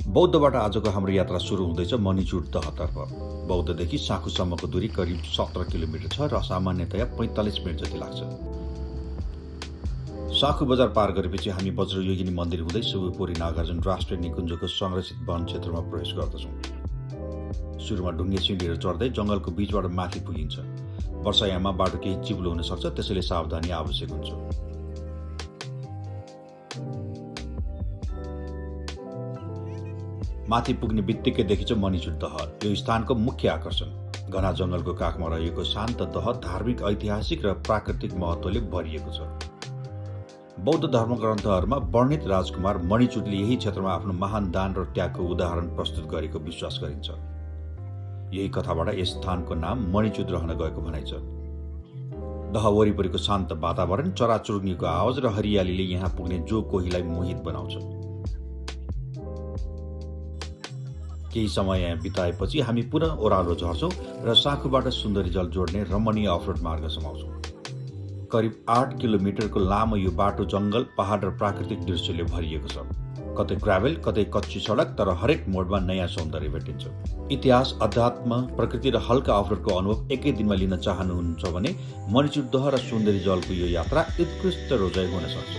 बौद्धबाट आजको हाम्रो यात्रा सुरु हुँदैछ मणिचुर दहतर्फ। बौद्धदेखि साँखुसम्मको दूरी करिब 17 किलोमिटर छ र सामान्यतया 45 मिनट जति लाग्छ। साँखु बजार पार गरेपछि हामी वज्रयोगिनी मन्दिर हुँदै शिवपुरी नागार्जुन राष्ट्रिय निकुञ्जको संरक्षित वन क्षेत्रमा प्रवेश गर्दछौँ। सुरुमा ढुङ्गे सिँढीहरू चढ्दै जङ्गलको बीचबाट माथि पुगिन्छ। वर्षायाममा बाटो केही चिप्लो हुन सक्छ, त्यसैले सावधानी आवश्यक हुन्छ। माथि पुग्ने बित्तिकै देखिन्छ मणिचुर दह। यो स्थानको मुख्य आकर्षण। घना जङ्गलको काखमा रहेको शान्त दह धार्मिक, ऐतिहासिक र प्राकृतिक महत्त्वले भरिएको छ। बौद्ध धर्मग्रन्थहरूमा वर्णित राजकुमार मणिचुरले यही क्षेत्रमा आफ्नो महान दान र त्यागको उदाहरण प्रस्तुत गरेको विश्वास गरिन्छ। यही कथाबाट यस स्थानको नाम मणिचुर रहन गएको भनाइ छ। दह वरिपरिको शान्त वातावरण, चराचुरुङ्गीको आवाज र हरियालीले यहाँ पुग्ने जो कोहीलाई मोहित बनाउँछ। केही समय यहाँ बिताएपछि हामी पुनः ओह्रालो झर्छौँ र साँखुबाट सुन्दरी जल जोड्ने रमणीय अफरोड मार्ग समाउँछौँ। करिब 8 किलोमिटरको लामो यो बाटो जङ्गल, पहाड र प्राकृतिक दृश्यले भरिएको छ। कतै ग्राभेल, कतै कच्ची सडक, तर हरेक मोडमा नयाँ सौन्दर्य भेटिन्छ। इतिहास, अध्यात्म, प्रकृति र हल्का अफरोडको अनुभव एकै दिनमा लिन चाहनुहुन्छ भने मणिचुर दह र सुन्दरी जलको यो यात्रा उत्कृष्ट रोजाइ हुन सक्छ।